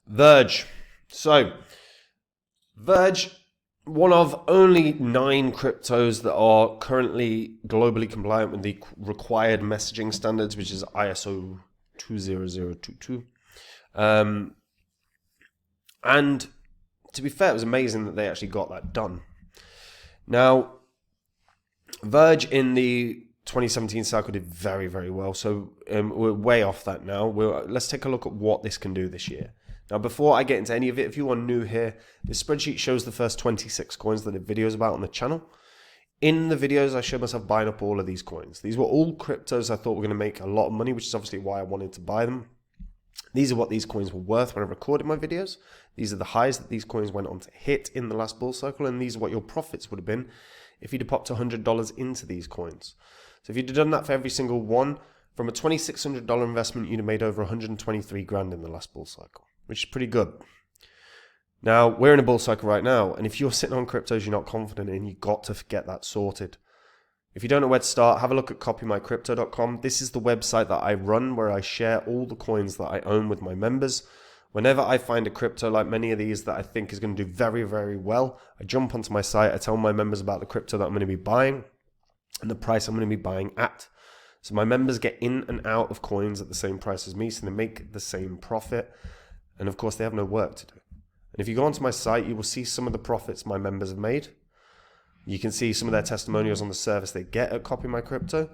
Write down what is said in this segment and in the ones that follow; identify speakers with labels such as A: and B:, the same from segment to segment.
A: Verge. So, Verge, one of only 9 cryptos that are currently globally compliant with the required messaging standards, which is ISO 20022. And to be fair, it was amazing that they actually got that done. Now, Verge in the 2017 cycle did very, very well. So we're way off that now. Let's take a look at what this can do this year. Now, before I get into any of it, if you are new here, this spreadsheet shows the first 26 coins that I did videos about on the channel. In the videos, I showed myself buying up all of these coins. These were all cryptos I thought were going to make a lot of money, which is obviously why I wanted to buy them. These are what these coins were worth when I recorded my videos. These are the highs that these coins went on to hit in the last bull cycle, and these are what your profits would have been if you'd have popped $100 into these coins. So if you'd have done that for every single one, from a $2,600 investment, you'd have made over 123 grand in the last bull cycle, which is pretty good. Now, we're in a bull cycle right now, and if you're sitting on cryptos you're not confident in, you've got to get that sorted. If you don't know where to start, have a look at copymycrypto.com. This is the website that I run where I share all the coins that I own with my members. Whenever I find a crypto like many of these that I think is going to do very, very well, I jump onto my site, I tell my members about the crypto that I'm going to be buying and the price I'm going to be buying at. So my members get in and out of coins at the same price as me, so they make the same profit. And of course, they have no work to do. And if you go onto my site, you will see some of the profits my members have made. You can see some of their testimonials on the service they get at Copy My Crypto.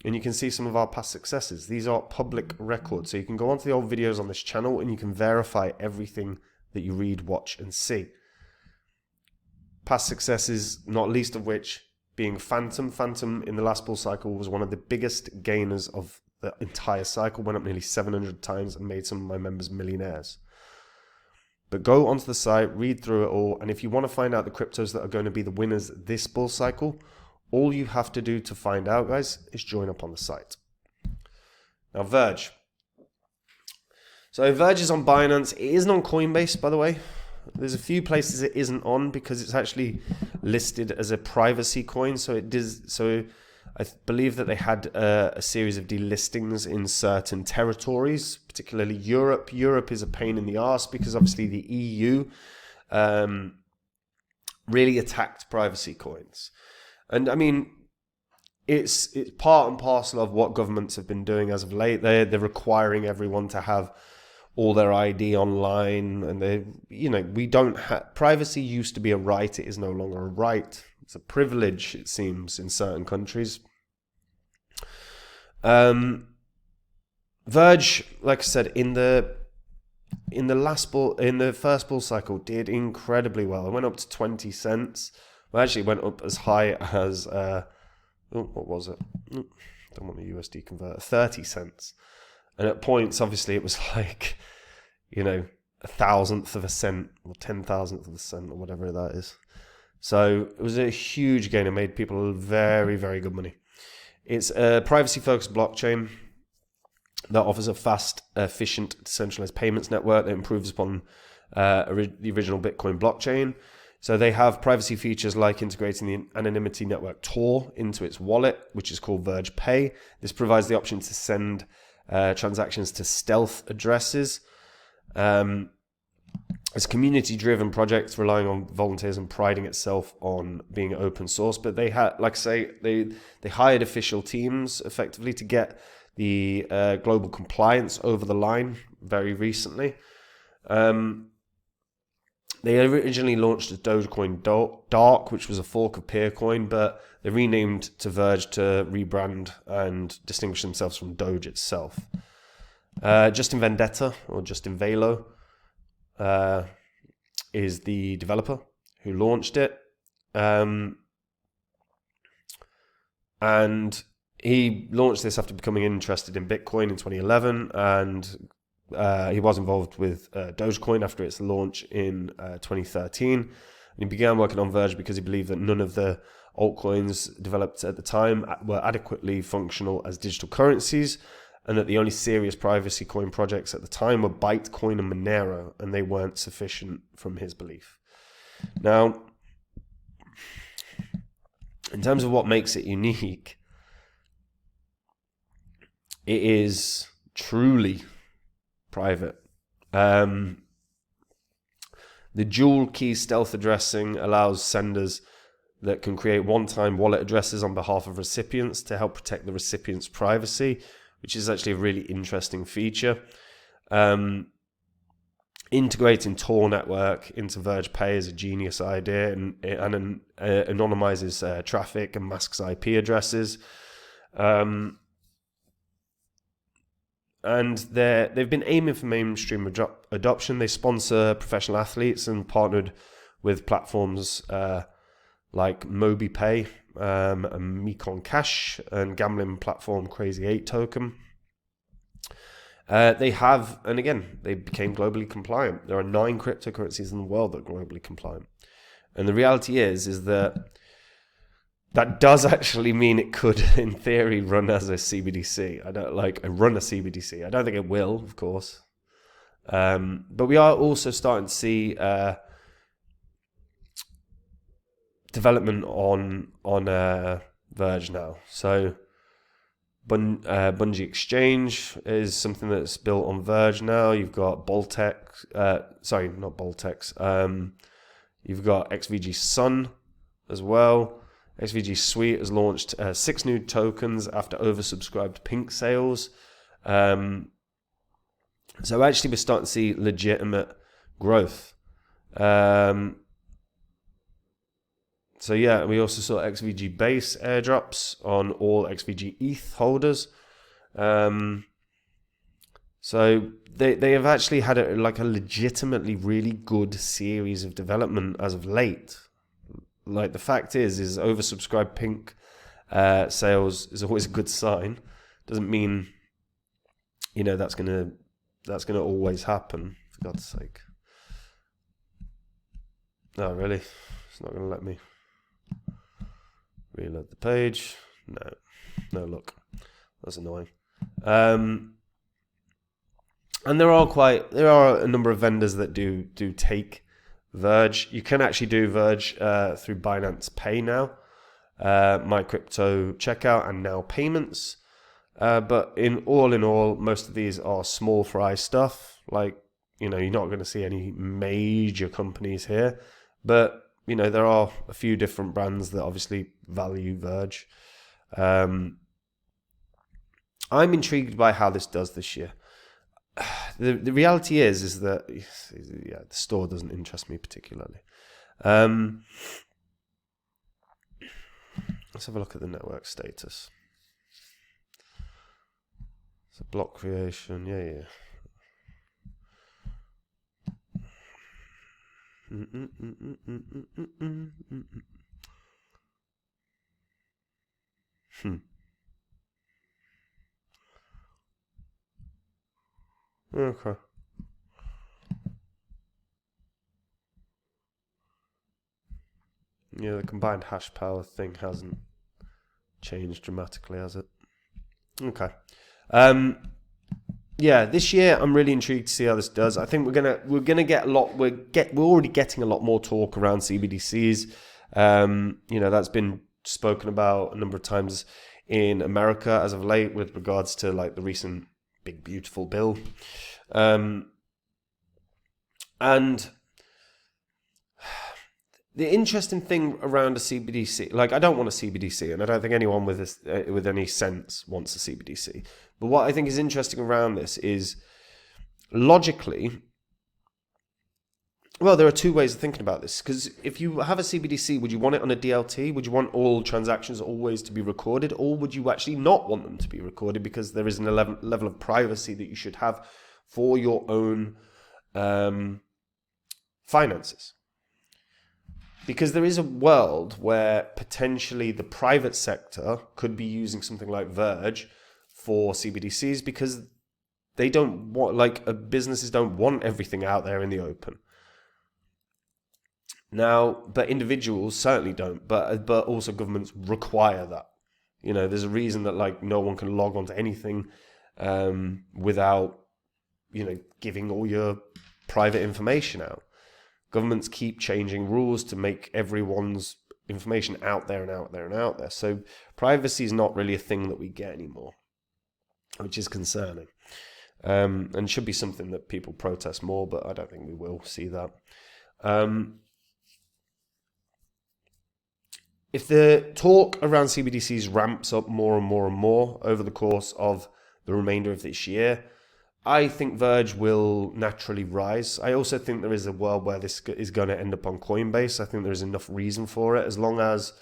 A: And you can see some of our past successes. These are public records. So you can go onto the old videos on this channel and you can verify everything that you read, watch, and see. Past successes, not least of which being Phantom. Phantom in the last bull cycle was one of the biggest gainers of the entire cycle. Went up nearly 700 times and made some of my members millionaires. But go onto the site, read through it all, and if you want to find out the cryptos that are going to be the winners this bull cycle, all you have to do to find out, guys, is join up on the site. Now, Verge. So Verge is on Binance. It isn't on Coinbase, by the way. There's a few places it isn't on because it's actually listed as a privacy coin. So it does. So I believe that they had a series of delistings in certain territories, particularly Europe. Europe is a pain in the arse because obviously the EU really attacked privacy coins. And I mean, it's part and parcel of what governments have been doing as of late. They're requiring everyone to have all their ID online, and we don't have privacy. Used to be a right; it is no longer a right. It's a privilege, it seems, in certain countries. Verge, like I said, in the first bull cycle, did incredibly well. It went up to 20 cents. Well, actually, it went up as high as what was it? Don't want the USD converter. 30 cents. And at points, obviously, it was like, a thousandth of a cent or 10,000th of a cent or whatever that is. So it was a huge gain. It made people very, very good money. It's a privacy-focused blockchain that offers a fast, efficient, decentralized payments network that improves upon the original Bitcoin blockchain. So they have privacy features like integrating the anonymity network Tor into its wallet, which is called Verge Pay. This provides the option to send transactions to stealth addresses. It's a community-driven project relying on volunteers and priding itself on being open source. But they had, like I say, they hired official teams effectively to get the global compliance over the line very recently. They originally launched as Dogecoin Dark, which was a fork of Peercoin, but they renamed to Verge to rebrand and distinguish themselves from Doge itself. Justin Vendetta, or Justin Velo, is the developer who launched it. And he launched this after becoming interested in Bitcoin in 2011, and he was involved with Dogecoin after its launch in 2013. And he began working on Verge because he believed that none of the altcoins developed at the time were adequately functional as digital currencies, and that the only serious privacy coin projects at the time were Bytecoin and Monero, and they weren't sufficient from his belief. Now, in terms of what makes it unique, it is truly private. The dual key stealth addressing allows senders that can create one-time wallet addresses on behalf of recipients to help protect the recipient's privacy, which is actually a really interesting feature. Integrating Tor network into Verge Pay is a genius idea and anonymizes traffic and masks IP addresses. And they've been aiming for mainstream adoption. They sponsor professional athletes and partnered with platforms like MobiPay, and Mekong Cash, and gambling platform Crazy 8 Token. They became globally compliant. There are 9 cryptocurrencies in the world that are globally compliant. And the reality is that does actually mean it could, in theory, run as a CBDC. Run a CBDC. I don't think it will, of course. But we are also starting to see development on Verge now. So Bungie Exchange is something that's built on Verge now. You've got Boltex, not Boltex. You've got XVG Sun as well. XVG Suite has launched 6 new tokens after oversubscribed pink sales. So actually we're starting to see legitimate growth. So yeah, we also saw XVG base airdrops on all XVG ETH holders. So they have actually had a legitimately really good series of development as of late. Like, the fact is oversubscribed pink sales is always a good sign. Doesn't mean that's gonna always happen. For God's sake. No, really, it's not gonna let me reload the page. No look. That's annoying. And there are a number of vendors that do take Verge. You can actually do Verge through Binance Pay now, My Crypto Checkout, and Now Payments. But in all, most of these are small fry stuff. Like, you're not going to see any major companies here. But there are a few different brands that obviously value Verge. I'm intrigued by how this does this year. The reality is that the store doesn't interest me particularly. Let's have a look at the network status. So block creation, yeah. Okay. Yeah, the combined hash power thing hasn't changed dramatically, has it? Okay. Yeah, this year I'm really intrigued to see how this does. I think we're gonna get a lot. We're already getting a lot more talk around CBDCs. That's been spoken about a number of times in America as of late with regards to like the recent big beautiful bill. And the interesting thing around a CBDC, like, I don't want a CBDC, and I don't think anyone with any sense wants a CBDC. But what I think is interesting around this is, logically, well, there are 2 ways of thinking about this. Because if you have a CBDC, would you want it on a DLT? Would you want all transactions always to be recorded? Or would you actually not want them to be recorded because there is a level of privacy that you should have for your own finances? Because there is a world where potentially the private sector could be using something like Verge for CBDCs because they don't want, businesses don't want everything out there in the open. Now, but individuals certainly don't, but also governments require that. There's a reason that no one can log onto anything without giving all your private information out. Governments keep changing rules to make everyone's information out there and out there and out there. So privacy is not really a thing that we get anymore, which is concerning. And should be something that people protest more, but I don't think we will see that. If the talk around CBDCs ramps up more and more and more over the course of the remainder of this year, I think Verge will naturally rise. I also think there is a world where this is going to end up on Coinbase. I think there's enough reason for it, as long as,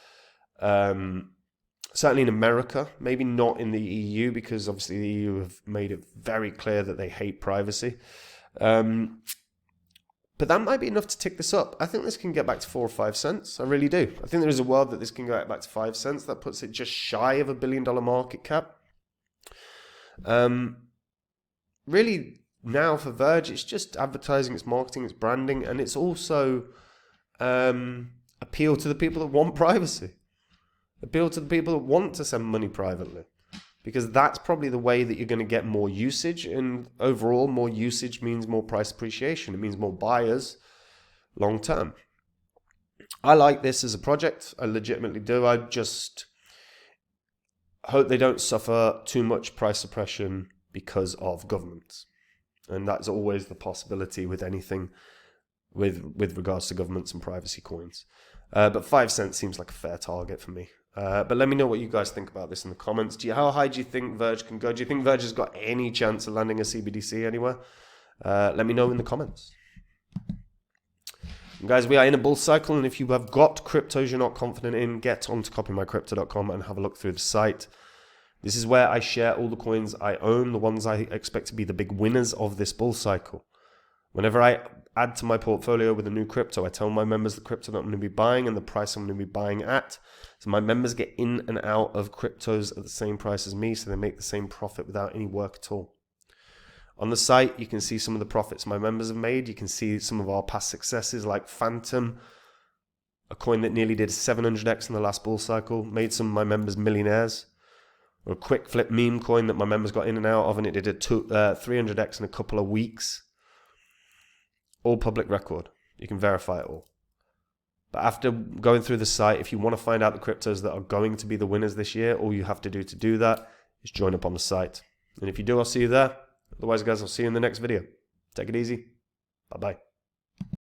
A: certainly in America, maybe not in the EU, because obviously the EU have made it very clear that they hate privacy. But that might be enough to tick this up. I think this can get back to 4 or 5 cents. I really do. I think there is a world that this can go back to 5 cents. That puts it just shy of $1 billion market cap. Really, now for Verge, it's just advertising, it's marketing, it's branding, and it's also appeal to the people that want privacy. Appeal to the people that want to send money privately. Because that's probably the way that you're going to get more usage, and overall, more usage means more price appreciation. It means more buyers long term. I like this as a project. I legitimately do. I just hope they don't suffer too much price suppression because of governments. And that's always the possibility with anything with regards to governments and privacy coins. But 5 cents seems like a fair target for me. But let me know what you guys think about this in the comments. How high do you think Verge can go? Do you think Verge has got any chance of landing a CBDC anywhere? Let me know in the comments. And guys, we are in a bull cycle, and if you have got cryptos you're not confident in, get on to copymycrypto.com and have a look through the site. This is where I share all the coins I own, the ones I expect to be the big winners of this bull cycle. Whenever I add to my portfolio with a new crypto, I tell my members the crypto that I'm going to be buying and the price I'm going to be buying at. So my members get in and out of cryptos at the same price as me, so they make the same profit without any work at all. On the site, you can see some of the profits my members have made. You can see some of our past successes, like Phantom, a coin that nearly did 700x in the last bull cycle, made some of my members millionaires. Or a quick flip meme coin that my members got in and out of, and it did a 300x in a couple of weeks. All public record. You can verify it all. But after going through the site, if you want to find out the cryptos that are going to be the winners this year, all you have to do that is join up on the site. And if you do, I'll see you there. Otherwise, guys, I'll see you in the next video. Take it easy. Bye-bye.